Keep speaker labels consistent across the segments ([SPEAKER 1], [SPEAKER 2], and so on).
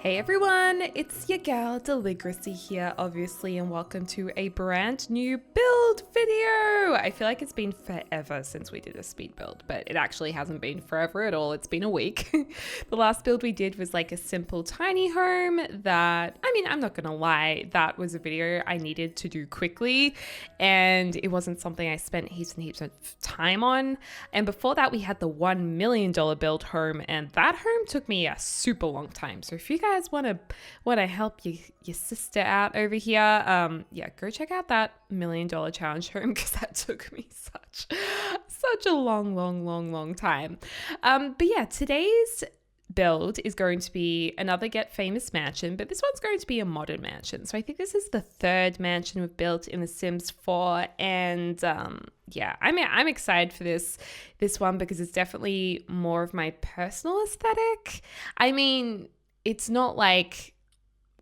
[SPEAKER 1] Hey everyone, it's your gal Deligracy here, obviously, and welcome to a brand new build video. I feel like it's been forever since we did a speed build, but it actually hasn't been forever at all. It's been a week. The last build we did was like a simple tiny home that, I'm not gonna lie, that was a video I needed to do quickly, and it wasn't something I spent heaps and heaps of time on. And before that, we had the $1 million build home, and that home took me a super long time. So if you guys want to help your sister out over here, go check out that $1 million challenge home, because that took me such a long time. But yeah, today's build is going to be another Get Famous mansion, but this one's going to be a modern mansion. So I think this is the third mansion we've built in The Sims 4, and I'm excited for this one because it's definitely more of my personal aesthetic. It's not like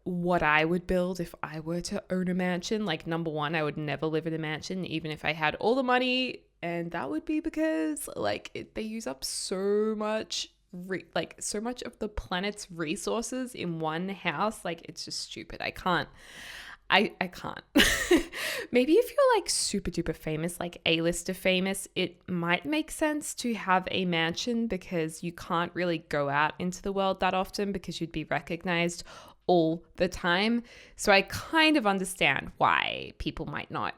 [SPEAKER 1] what I would build if I were to own a mansion. Like, number one, I would never live in a mansion, even if I had all the money, and that would be because they use up so much of the planet's resources in one house. It's just stupid. I can't. Maybe if you're super duper famous, like A-lister famous, it might make sense to have a mansion because you can't really go out into the world that often because you'd be recognized all the time. So I kind of understand why people might not,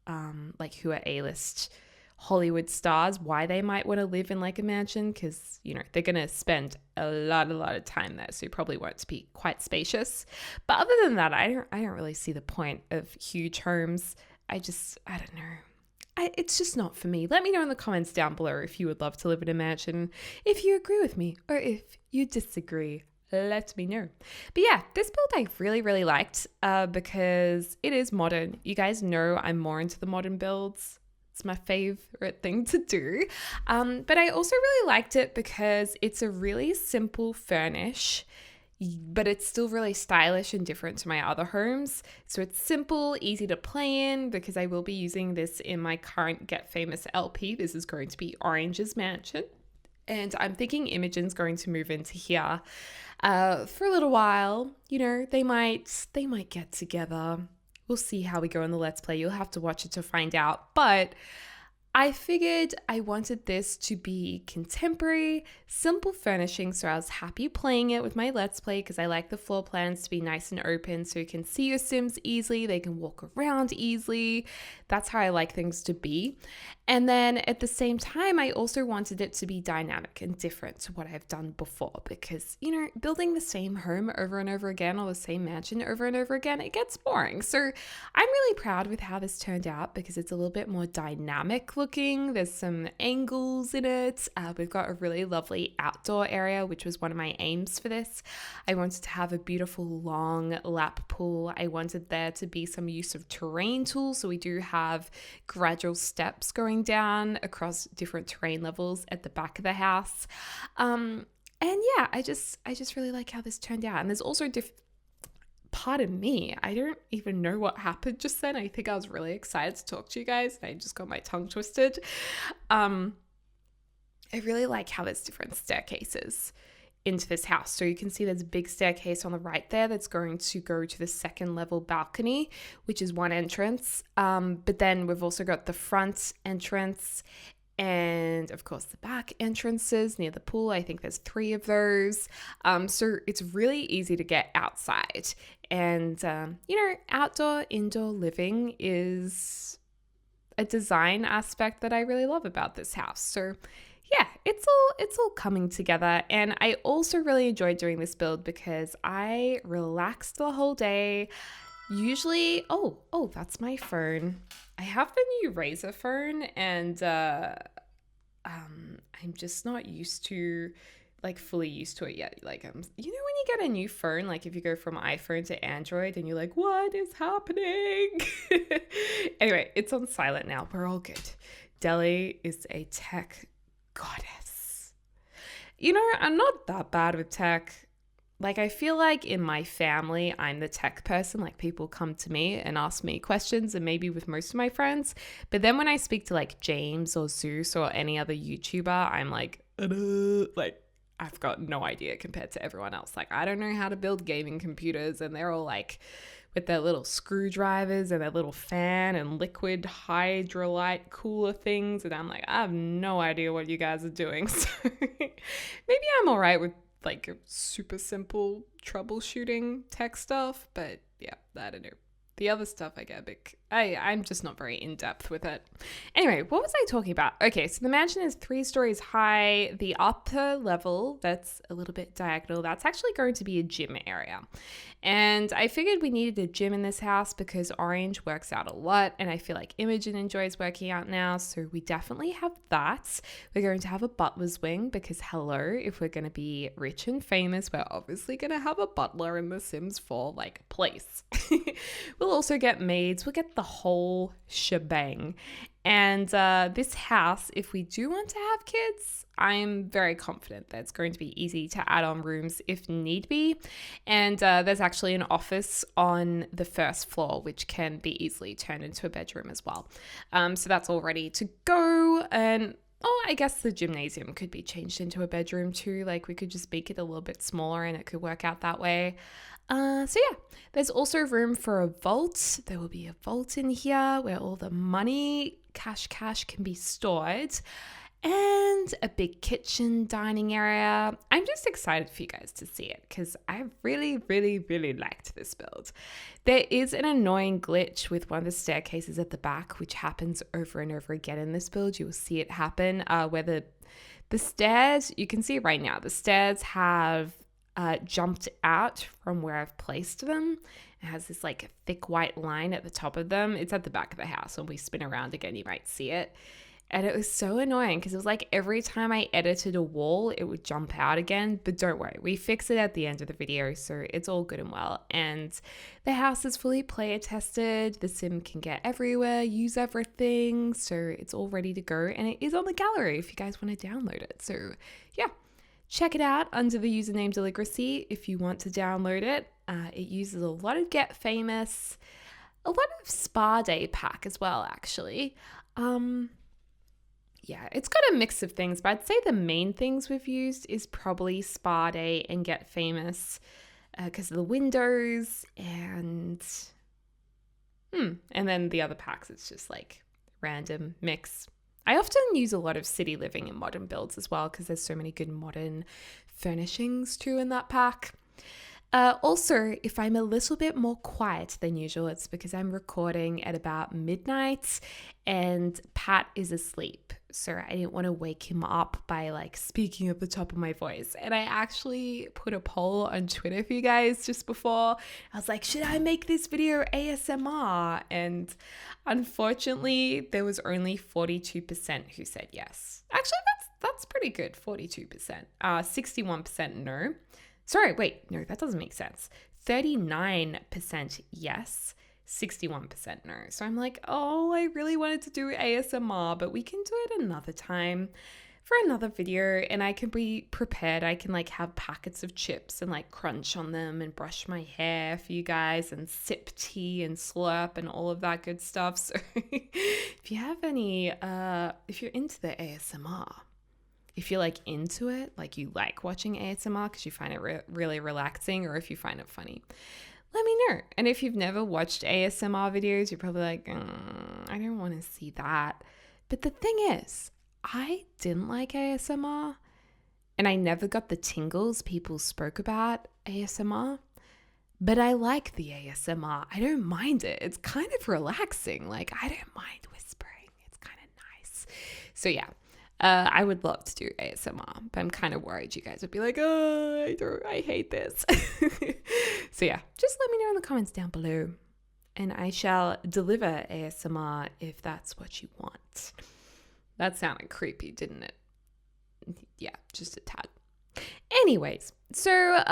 [SPEAKER 1] who are A-list Hollywood stars, why they might want to live in a mansion, because they're going to spend a lot of time there, so it probably won't be quite spacious. But other than that, I don't really see the point of huge homes. I don't know. It's just not for me. Let me know in the comments down below if you would love to live in a mansion, if you agree with me, or if you disagree. Let me know. But yeah, this build I really liked because it is modern. You guys know I'm more into the modern builds. It's my favorite thing to do. But I also really liked it because it's a really simple furnish, but it's still really stylish and different to my other homes. So it's simple, easy to play in, because I will be using this in my current Get Famous LP. This is going to be Orange's mansion. And I'm thinking Imogen's going to move into here for a little while. They might get together. We'll see how we go in the Let's Play. You'll have to watch it to find out. But I figured I wanted this to be contemporary, simple furnishing, so I was happy playing it with my Let's Play because I like the floor plans to be nice and open so you can see your Sims easily, they can walk around easily. That's how I like things to be. And then at the same time, I also wanted it to be dynamic and different to what I've done before because, building the same home over and over again or the same mansion over and over again, it gets boring. So I'm really proud with how this turned out because it's a little bit more dynamic looking. There's some angles in it. We've got a really lovely outdoor area, which was one of my aims for this. I wanted to have a beautiful long lap pool. I wanted there to be some use of terrain tools. So we do have gradual steps going down across different terrain levels at the back of the house. And yeah, I just really like how this turned out. And there's also pardon me, I don't even know what happened just then. I think I was really excited to talk to you guys and I just got my tongue twisted. I really like how there's different staircases into this house. So you can see there's a big staircase on the right there that's going to go to the second level balcony, which is one entrance. But then we've also got the front entrance and of course the back entrances near the pool. I think there's 3 of those. So it's really easy to get outside. And, outdoor, indoor living is a design aspect that I really love about this house. So yeah, it's all coming together. And I also really enjoyed doing this build because I relaxed the whole day. Usually, oh, that's my phone. I have the new Razor phone and I'm just not used to fully used to it yet. When you get a new phone, if you go from iPhone to Android and you're like, what is happening? Anyway, it's on silent now. We're all good. Deli is a tech goddess. I'm not that bad with tech. I feel like in my family, I'm the tech person. People come to me and ask me questions, and maybe with most of my friends. But then when I speak to James or Zeus or any other YouTuber, I'm I've got no idea compared to everyone else. Like, I don't know how to build gaming computers, and they're all like with their little screwdrivers and their little fan and liquid hydrolyte cooler things. And I'm like, I have no idea what you guys are doing. So maybe I'm all right with like super simple troubleshooting tech stuff. But yeah, I don't know. The other stuff I get a bit, I'm just not very in depth with it. Anyway, what was I talking about? Okay, so the mansion is 3 stories high. The upper level, that's a little bit diagonal, that's actually going to be a gym area. And I figured we needed a gym in this house because Orange works out a lot, and I feel like Imogen enjoys working out now, so we definitely have that. We're going to have a butler's wing because hello, if we're going to be rich and famous, we're obviously going to have a butler in The Sims 4 like place. We'll also get maids. We'll get the whole shebang. And this house, if we do want to have kids, I'm very confident that it's going to be easy to add on rooms if need be. And there's actually an office on the first floor, which can be easily turned into a bedroom as well. So that's all ready to go. And I guess the gymnasium could be changed into a bedroom too. Like we could just make it a little bit smaller and it could work out that way. So yeah, there's also room for a vault. There will be a vault in here where all the money, cash can be stored, and a big kitchen dining area. I'm just excited for you guys to see it because I really, really, really liked this build. There is an annoying glitch with one of the staircases at the back, which happens over and over again in this build. You will see it happen where the stairs, you can see right now, the stairs have jumped out from where I've placed them. It has this like thick white line at the top of them. It's at the back of the house. When we spin around again, you might see it. And it was so annoying because it was like every time I edited a wall, it would jump out again. But don't worry, we fix it at the end of the video, so it's all good and well. And the house is fully player tested. The sim can get everywhere, use everything. So it's all ready to go. And it is on the gallery if you guys want to download it. So yeah. Check it out under the username Deligracy if you want to download it. It uses a lot of Get Famous, a lot of Spa Day pack as well, actually. Yeah, it's got a mix of things, but I'd say the main things we've used is probably Spa Day and Get Famous because of the windows and then the other packs, it's just like random mix. I often use a lot of city living and modern builds as well because there's so many good modern furnishings too in that pack. Also, if I'm a little bit more quiet than usual, it's because I'm recording at about midnight and Pat is asleep. So I didn't want to wake him up by like speaking at the top of my voice. And I actually put a poll on Twitter for you guys just before. I was like, should I make this video ASMR? And unfortunately, there was only 42% who said yes. Actually, that's pretty good, 42%. 61% no. Sorry, wait, no, that doesn't make sense. 39% yes, 61% no. So I'm like, I really wanted to do ASMR, but we can do it another time for another video and I can be prepared. I can like have packets of chips and like crunch on them and brush my hair for you guys and sip tea and slurp and all of that good stuff. So if you have any, if you're into the ASMR, if you're like into it, like you like watching ASMR because you find it really relaxing, or if you find it funny, let me know. And if you've never watched ASMR videos, you're probably like, I don't want to see that. But the thing is, I didn't like ASMR and I never got the tingles people spoke about ASMR. But I like the ASMR. I don't mind it. It's kind of relaxing. Like, I don't mind whispering. It's kind of nice. So yeah. I would love to do ASMR, but I'm kind of worried you guys would be like, I hate this. So yeah, just let me know in the comments down below and I shall deliver ASMR if that's what you want. That sounded creepy, didn't it? Yeah, just a tad. Anyways, so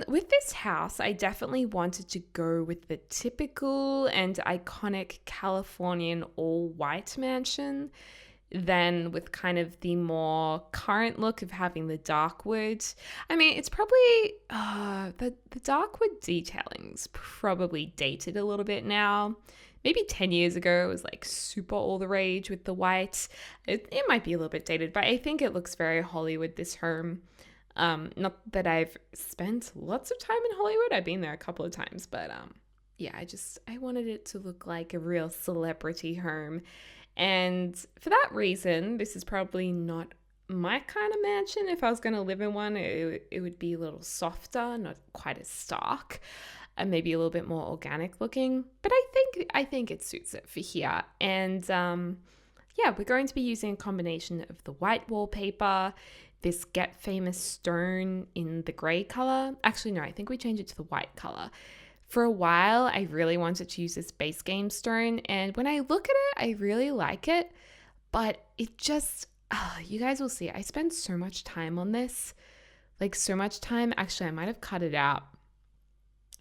[SPEAKER 1] with this house, I definitely wanted to go with the typical and iconic Californian all-white mansion, then with kind of the more current look of having the dark wood. I mean, it's probably, the dark wood detailing's probably dated a little bit now. Maybe 10 years ago, it was like super all the rage with the white. It might be a little bit dated, but I think it looks very Hollywood, this home. Not that I've spent lots of time in Hollywood. I've been there a couple of times, but yeah, I wanted it to look like a real celebrity home. And for that reason, this is probably not my kind of mansion. If I was going to live in one, it would be a little softer, not quite as stark, and maybe a little bit more organic looking. But I think it suits it for here. And yeah, we're going to be using a combination of the white wallpaper, this Get Famous stone in the grey color. Actually, no, I think we changed it to the white color. For a while, I really wanted to use this base game stone, and when I look at it, I really like it, but it just, you guys will see, I spend so much time on this, like so much time. Actually, I might have cut it out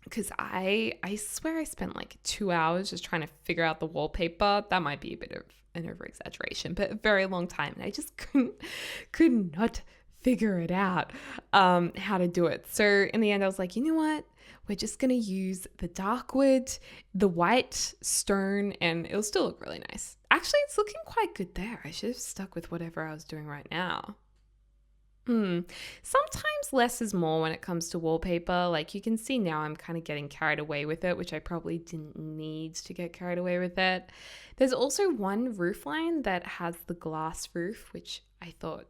[SPEAKER 1] because I swear I spent like 2 hours just trying to figure out the wallpaper. That might be a bit of an over exaggeration, but a very long time, and I just could not figure it out how to do it. So in the end, I was like, you know what? We're just going to use the dark wood, the white stone, and it'll still look really nice. Actually, it's looking quite good there. I should have stuck with whatever I was doing right now. Sometimes less is more when it comes to wallpaper. Like you can see now I'm kind of getting carried away with it, which I probably didn't need to get carried away with it. There's also one roof line that has the glass roof, which I thought,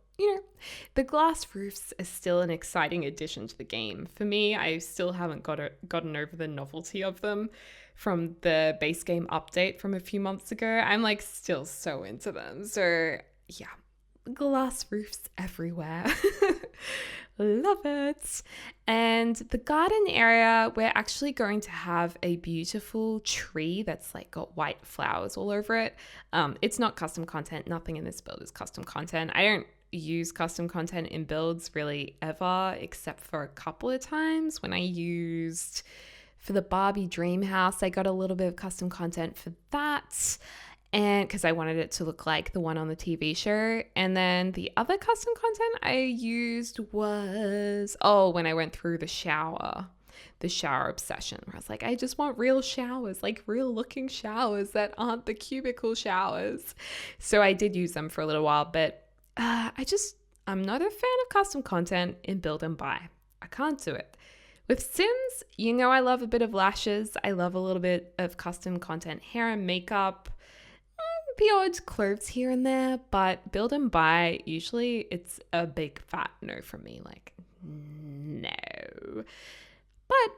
[SPEAKER 1] the glass roofs are still an exciting addition to the game. For me, I still haven't gotten over the novelty of them from the base game update from a few months ago. I'm like still so into them. So yeah, glass roofs everywhere. Love it. And the garden area, we're actually going to have a beautiful tree that's like got white flowers all over it. It's not custom content. Nothing in this build is custom content. I don't use custom content in builds really ever, except for a couple of times when I used for the Barbie dream house. I got a little bit of custom content for that, and because I wanted it to look like the one on the TV show. And then the other custom content I used was when I went through the shower obsession, where I was like, I just want real showers, like real looking showers that aren't the cubicle showers. So I did use them for a little while, but I'm not a fan of custom content in build and buy. I can't do it. With Sims, I love a bit of lashes. I love a little bit of custom content, hair and makeup, the odd clothes here and there, but build and buy, usually it's a big fat no from me. Like, no. But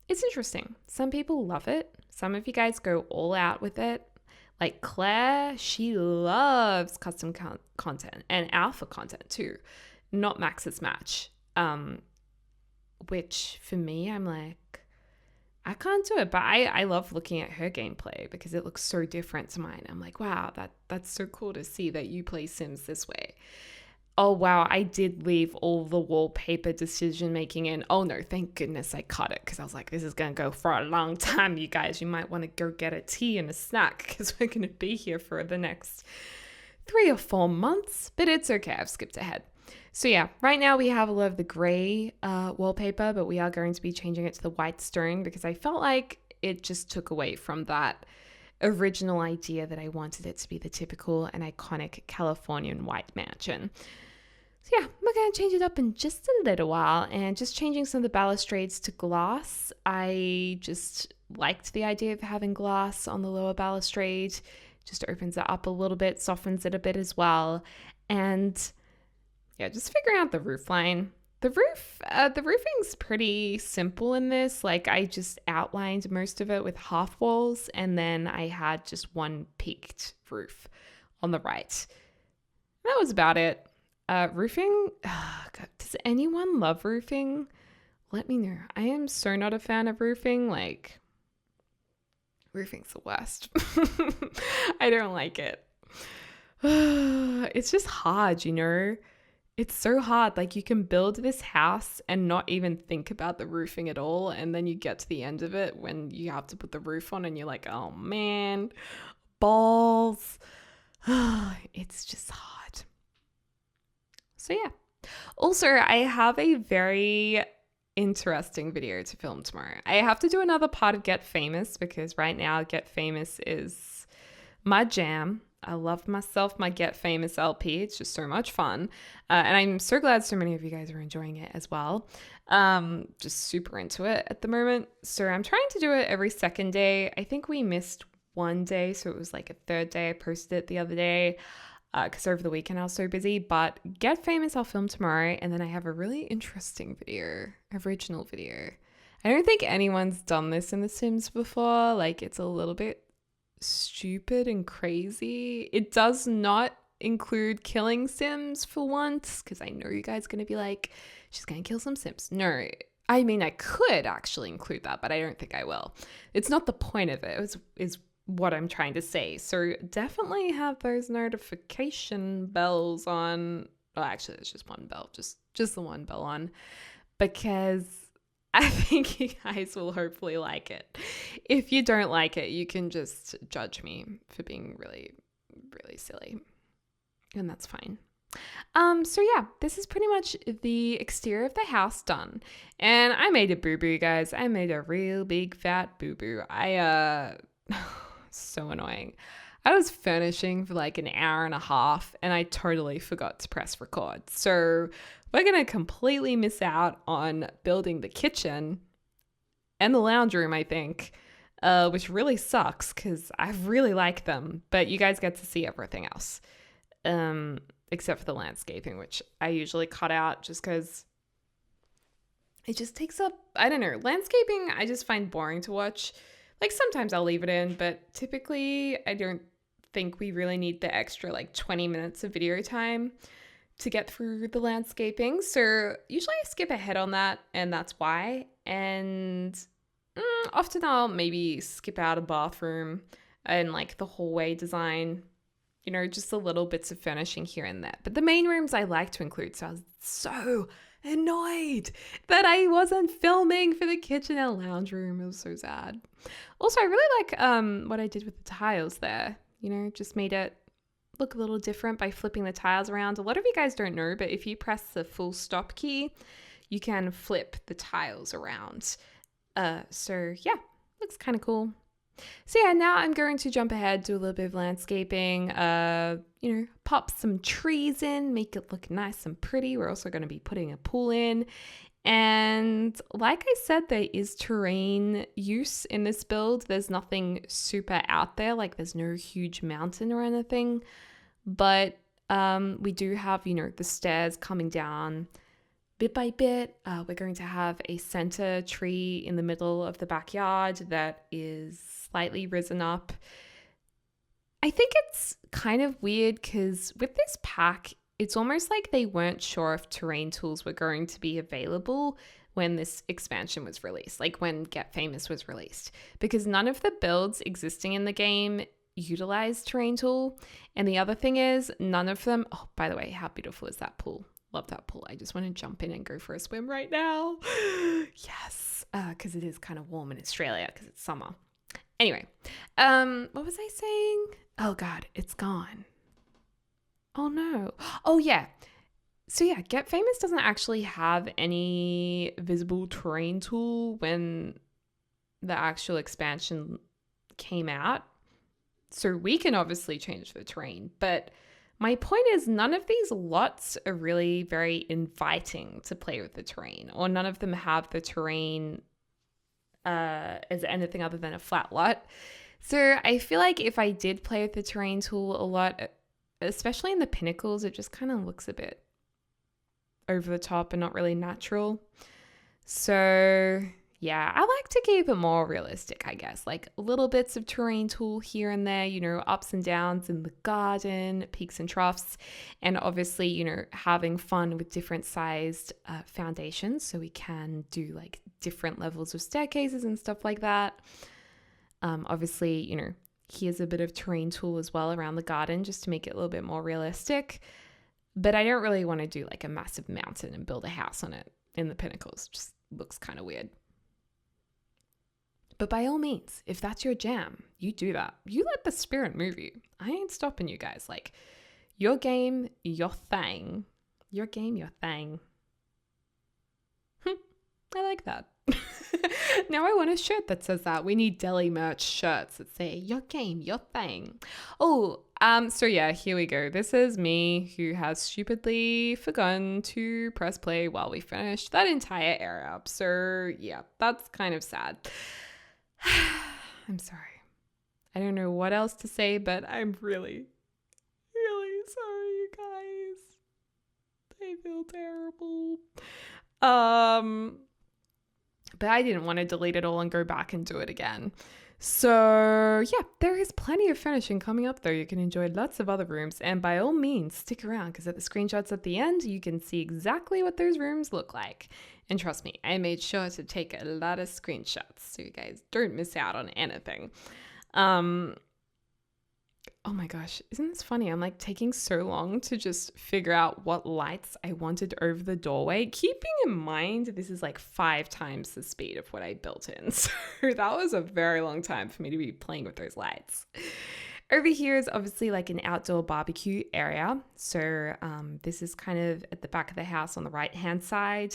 [SPEAKER 1] it's interesting. Some people love it. Some of you guys go all out with it. Like Claire, she loves custom content and alpha content too, not Max's match. Which for me, I'm like, I can't do it. But I love looking at her gameplay because it looks so different to mine. I'm like, wow, that's so cool to see that you play Sims this way. Oh, wow, I did leave all the wallpaper decision making in. Oh, no, thank goodness I cut it because I was like, this is going to go for a long time, you guys. You might want to go get a tea and a snack because we're going to be here for the next 3 or 4 months. But it's okay, I've skipped ahead. So yeah, right now we have a lot of the gray wallpaper, but we are going to be changing it to the white stone because I felt like it just took away from that original idea that I wanted it to be the typical and iconic Californian white mansion. So yeah, we're going to change it up in just a little while and just changing some of the balustrades to glass. I just liked the idea of having glass on the lower balustrade. Just opens it up a little bit, softens it a bit as well. And yeah, just figuring out the roof line. The roofing's pretty simple in this. Like I just outlined most of it with half walls and then I had just one peaked roof on the right. That was about it. Roofing, God, does anyone love roofing? Let me know. I am so not a fan of roofing. Like, roofing's the worst. I don't like it. It's just hard, It's so hard. Like, you can build this house and not even think about the roofing at all. And then you get to the end of it when you have to put the roof on and you're like, oh man, balls. It's just hard. So yeah. Also, I have a very interesting video to film tomorrow. I have to do another part of Get Famous because right now Get Famous is my jam. I love myself my Get Famous LP. It's just so much fun. And I'm so glad so many of you guys are enjoying it as well. Just super into it at the moment. So I'm trying to do it every second day. I think we missed one day, so it was like a third day. I posted it the other day because over the weekend I was so busy. But Get Famous I'll film tomorrow, and then I have a really interesting video, original video. I don't think anyone's done this in The Sims before. Like, it's a little bit stupid and crazy. It does not include killing Sims for once, because I know you guys are going to be like, she's going to kill some Sims. No, I mean, I could actually include that, but I don't think I will. It's not the point of it, is what I'm trying to say. So definitely have those notification bells on. Well, actually, there's just one bell, just the one bell on, because I think you guys will hopefully like it. If you don't like it, you can just judge me for being really, really silly. And that's fine. So yeah, this is pretty much the exterior of the house done. And I made a boo-boo, guys. I made a real big fat boo-boo. So annoying. I was furnishing for like an hour and a half and I totally forgot to press record. So we're going to completely miss out on building the kitchen and the lounge room, I think, which really sucks because I really like them. But you guys get to see everything else, except for the landscaping, which I usually cut out just because it just takes up, I don't know, landscaping I just find boring to watch. Like sometimes I'll leave it in, but typically I don't think we really need the extra like 20 minutes of video time to get through the landscaping. So usually I skip ahead on that, and that's why. And often I'll maybe skip out a bathroom and like the hallway design, you know, just the little bits of furnishing here and there. But the main rooms I like to include. So I was so annoyed that I wasn't filming for the kitchen and lounge room. It was so sad. Also, I really like what I did with the tiles there. You know, just made it look a little different by flipping the tiles around. A lot of you guys don't know, but if you press the full stop key, you can flip the tiles around. So yeah, looks kind of cool. So yeah, now I'm going to jump ahead, do a little bit of landscaping, you know, pop some trees in, make it look nice and pretty. We're also going to be putting a pool in. And like I said, there is terrain use in this build. There's nothing super out there, like there's no huge mountain or anything. But we do have, you know, the stairs coming down bit by bit. We're going to have a center tree in the middle of the backyard that is slightly risen up. I think it's kind of weird because with this pack, it's almost like they weren't sure if terrain tools were going to be available when this expansion was released, like when Get Famous was released, because none of the builds existing in the game utilize terrain tool. And the other thing is none of them, oh, by the way, how beautiful is that pool? Love that pool. I just want to jump in and go for a swim right now. Yes, because it is kind of warm in Australia because it's summer. Anyway, what was I saying? Oh God, it's gone. Oh no. Oh yeah. So yeah, Get Famous doesn't actually have any visible terrain tool when the actual expansion came out. So we can obviously change the terrain, but my point is none of these lots are really very inviting to play with the terrain, or none of them have the terrain as anything other than a flat lot. So I feel like if I did play with the terrain tool a lot, especially in the pinnacles, it just kind of looks a bit over the top and not really natural. So yeah, I like to keep it more realistic, I guess, like little bits of terrain tool here and there, you know, ups and downs in the garden, peaks and troughs, and obviously, you know, having fun with different sized foundations so we can do like different levels of staircases and stuff like that. Obviously, you know, here's a bit of terrain tool as well around the garden just to make it a little bit more realistic. But I don't really want to do like a massive mountain and build a house on it in the pinnacles. Just looks kind of weird. But by all means, if that's your jam, you do that. You let the spirit move you. I ain't stopping you guys. Like, your game, your thing. Your game, your thing. I like that. Now I want a shirt that says that. We need deli merch shirts that say your game, your thing. Oh, So yeah, here we go. This is me who has stupidly forgotten to press play while we finished that entire area up. So yeah, that's kind of sad. I'm sorry. I don't know what else to say, but I'm really, really sorry, you guys. I feel terrible. But I didn't want to delete it all and go back and do it again. So yeah, there is plenty of finishing coming up though. You can enjoy lots of other rooms, and by all means stick around because at the screenshots at the end you can see exactly what those rooms look like. And trust me, I made sure to take a lot of screenshots so you guys don't miss out on anything. Oh my gosh, isn't this funny? I'm like taking so long to just figure out what lights I wanted over the doorway, keeping in mind this is like 5 times the speed of what I built in. So that was a very long time for me to be playing with those lights. Over here is obviously like an outdoor barbecue area. So this is kind of at the back of the house on the right-hand side.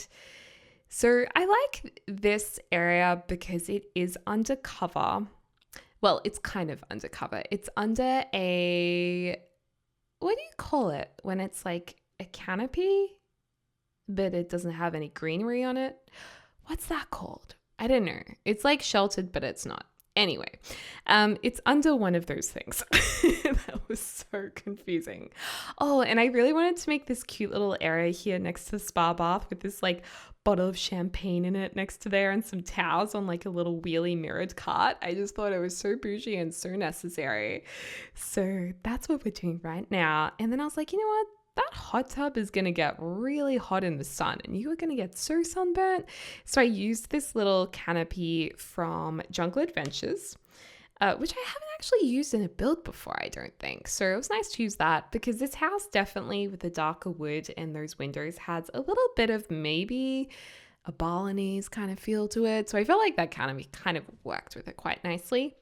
[SPEAKER 1] So I like this area because it is undercover. Well, it's kind of undercover. It's under a, what do you call it when it's like a canopy, but it doesn't have any greenery on it? What's that called? I don't know. It's like sheltered, but it's not. Anyway, it's under one of those things. That was so confusing. Oh, and I really wanted to make this cute little area here next to the spa bath with this like bottle of champagne in it next to there and some towels on like a little wheelie mirrored cart. I just thought it was so bougie and so necessary. So that's what we're doing right now. And then I was like, you know what? That hot tub is going to get really hot in the sun and you are going to get so sunburnt. So I used this little canopy from Jungle Adventures, which I haven't actually used in a build before, I don't think. So it was nice to use that because this house definitely with the darker wood and those windows has a little bit of maybe a Balinese kind of feel to it. So I felt like that canopy kind of worked with it quite nicely.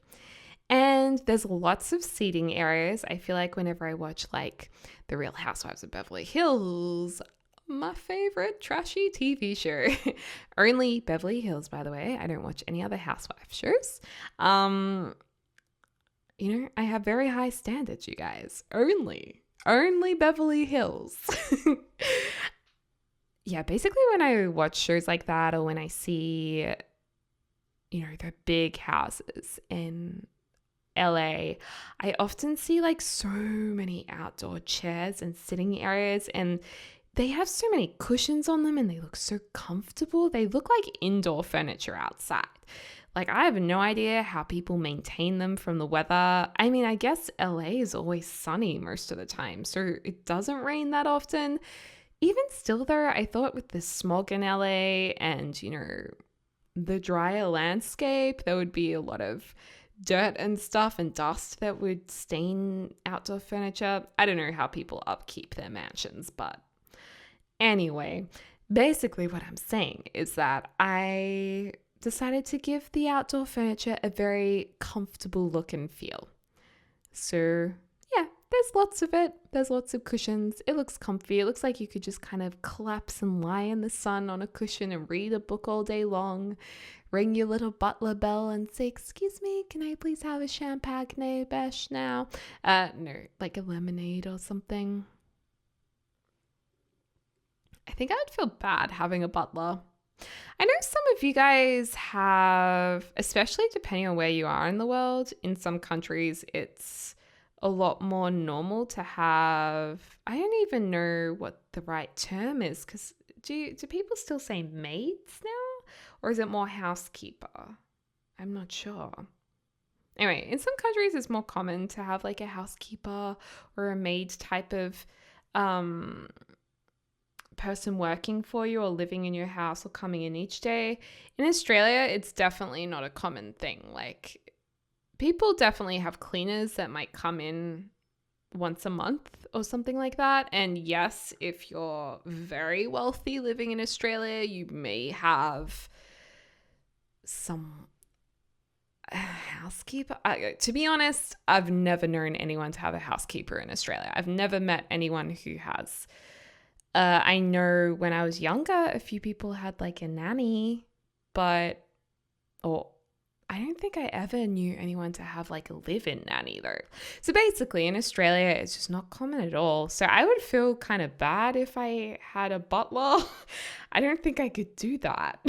[SPEAKER 1] And there's lots of seating areas. I feel like whenever I watch like The Real Housewives of Beverly Hills, my favorite trashy TV show, only Beverly Hills, by the way. I don't watch any other housewife shows. You know, I have very high standards, you guys. Only Beverly Hills. Yeah, basically when I watch shows like that or when I see, you know, the big houses in LA, I often see like so many outdoor chairs and sitting areas, and they have so many cushions on them and they look so comfortable. They look like indoor furniture outside. Like I have no idea how people maintain them from the weather. I mean, I guess LA is always sunny most of the time, so it doesn't rain that often. Even still though, I thought with the smog in LA and, you know, the drier landscape, there would be a lot of dirt and stuff and dust that would stain outdoor furniture. I don't know how people upkeep their mansions, but anyway, basically what I'm saying is that I decided to give the outdoor furniture a very comfortable look and feel. So yeah, there's lots of it. There's lots of cushions. It looks comfy. It looks like you could just kind of collapse and lie in the sun on a cushion and read a book all day long. Ring your little butler bell and say, "Excuse me, can I please have a champagne besh now?" No, like a lemonade or something. I think I would feel bad having a butler. I know some of you guys have, especially depending on where you are in the world, in some countries it's a lot more normal to have, I don't even know what the right term is, because do people still say maids now? Or is it more housekeeper? I'm not sure. Anyway, in some countries it's more common to have like a housekeeper or a maid type of person working for you or living in your house or coming in each day. In Australia, it's definitely not a common thing. Like people definitely have cleaners that might come in once a month or something like that. And yes, if you're very wealthy living in Australia, you may have some housekeeper. To be honest, I've never known anyone to have a housekeeper in Australia. I've never met anyone who has. I know when I was younger, a few people had like a nanny, or I don't think I ever knew anyone to have like a live-in nanny though. So basically in Australia, it's just not common at all. So I would feel kind of bad if I had a butler. I don't think I could do that.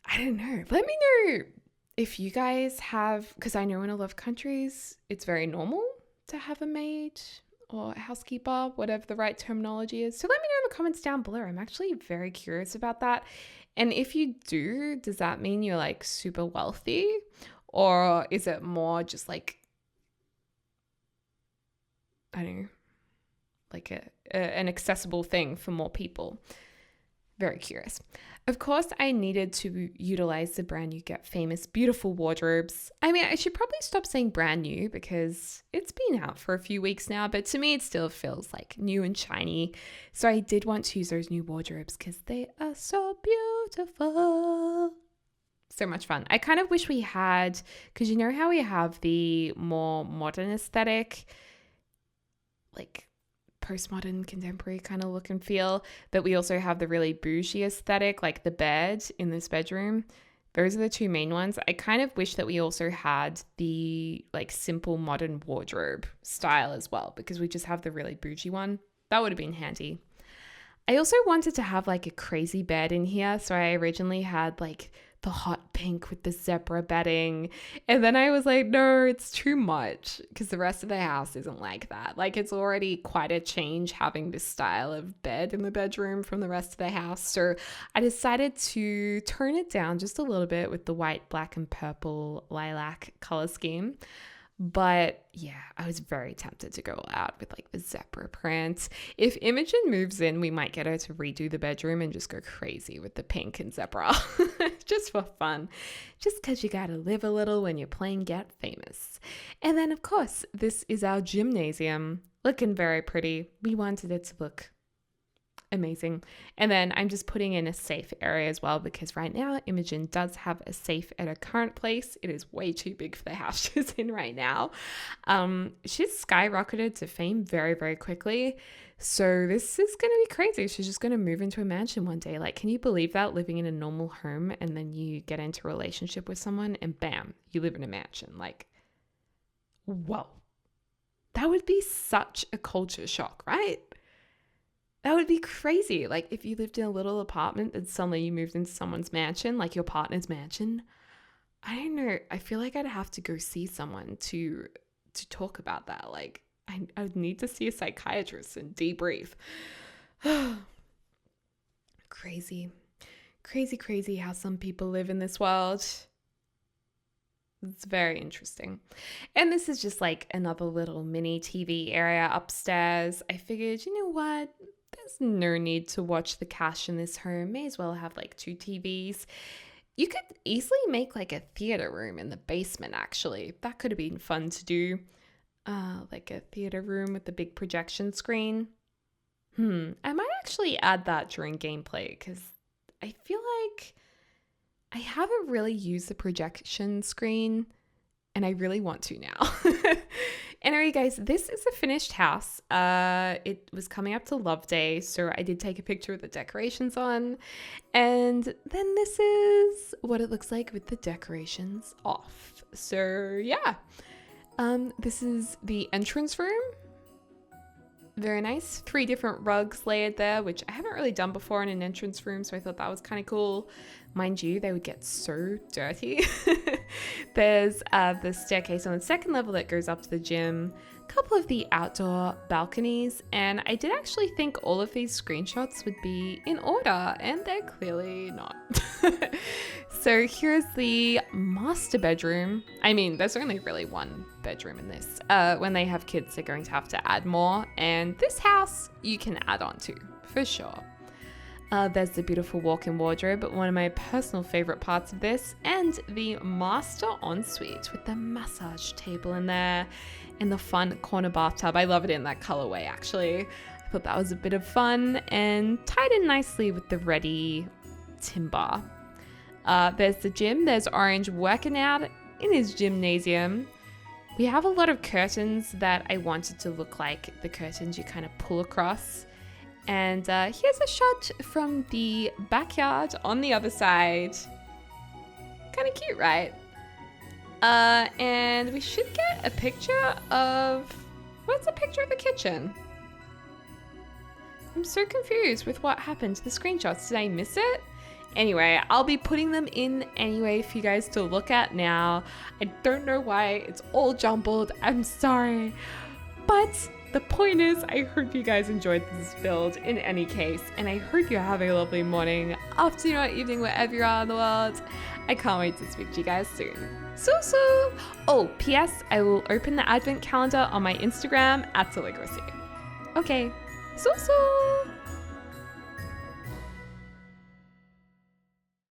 [SPEAKER 1] I don't know. Let me know if you guys have, because I know in a lot of countries, it's very normal to have a maid or a housekeeper, whatever the right terminology is. So let me know in the comments down below. I'm actually very curious about that. And if you do, does that mean you're like super wealthy? Or is it more just like, I don't know, like an accessible thing for more people? Very curious. Of course, I needed to utilize the brand new Get Famous beautiful wardrobes. I mean, I should probably stop saying brand new because it's been out for a few weeks now, but to me, it still feels like new and shiny. So I did want to use those new wardrobes because they are so beautiful. So much fun. I kind of wish we had, because you know how we have the more modern aesthetic, like postmodern contemporary kind of look and feel, but we also have the really bougie aesthetic, like the bed in this bedroom. Those are the two main ones. I kind of wish that we also had the like simple modern wardrobe style as well, because we just have the really bougie one. That would have been handy. I also wanted to have like a crazy bed in here, so I originally had like the hot pink with the zebra bedding. And then I was like, no, it's too much, because the rest of the house isn't like that. Like, it's already quite a change having this style of bed in the bedroom from the rest of the house. So I decided to tone it down just a little bit with the white, black, and purple lilac color scheme. But yeah, I was very tempted to go all out with like the zebra print. If Imogen moves in, we might get her to redo the bedroom and just go crazy with the pink and zebra. Just for fun. Just because you gotta live a little when you're playing Get Famous. And then of course, this is our gymnasium. Looking very pretty. We wanted it to look amazing. And then I'm just putting in a safe area as well, because right now Imogen does have a safe at her current place. It is way too big for the house she's in right now. She's skyrocketed to fame very, very quickly. So this is going to be crazy. She's just going to move into a mansion one day. Like, can you believe that? Living in a normal home and then you get into a relationship with someone and bam, you live in a mansion. Like, whoa. That would be such a culture shock, right? That would be crazy. Like, if you lived in a little apartment and suddenly you moved into someone's mansion, like your partner's mansion. I don't know. I feel like I'd have to go see someone to talk about that. Like, I would need to see a psychiatrist and debrief. Crazy. Crazy, crazy how some people live in this world. It's very interesting. And this is just like another little mini TV area upstairs. I figured, you know what? There's no need to watch the cash in this home. May as well have like 2 TVs. You could easily make like a theater room in the basement, actually. That could have been fun to do. Like a theater room with a big projection screen. I might actually add that during gameplay, because I feel like I haven't really used the projection screen and I really want to now. Anyway, guys, this is a finished house. It was coming up to Love Day, so I did take a picture with the decorations on. And then this is what it looks like with the decorations off. So yeah, this is the entrance room. Very nice. 3 different rugs layered there, which I haven't really done before in an entrance room, so I thought that was kind of cool. Mind you, they would get so dirty. There's the staircase on the second level that goes up to the gym, a couple of the outdoor balconies, and I did actually think all of these screenshots would be in order, and they're clearly not. So here's the master bedroom. I mean, there's only really one bedroom in this. When they have kids, they're going to have to add more, and this house you can add on to, for sure. There's the beautiful walk-in wardrobe, but one of my personal favorite parts of this, and the master ensuite with the massage table in there and the fun corner bathtub. I love it in that colorway, actually. I thought that was a bit of fun and tied in nicely with the ready timber. There's the gym. There's Orange working out in his gymnasium. We have a lot of curtains that I wanted to look like the curtains you kind of pull across. And here's a shot from the backyard on the other side. Kind of cute, right? And we should get a picture of... What's a picture of the kitchen? I'm so confused with what happened to the screenshots. Did I miss it? Anyway, I'll be putting them in anyway for you guys to look at now. I don't know why it's all jumbled. I'm sorry. But the point is, I hope you guys enjoyed this build in any case. And I hope you have a lovely morning, afternoon, or evening, wherever you are in the world. I can't wait to speak to you guys soon. So. Oh, P.S. I will open the advent calendar on my Instagram at Deligracy. Okay. So.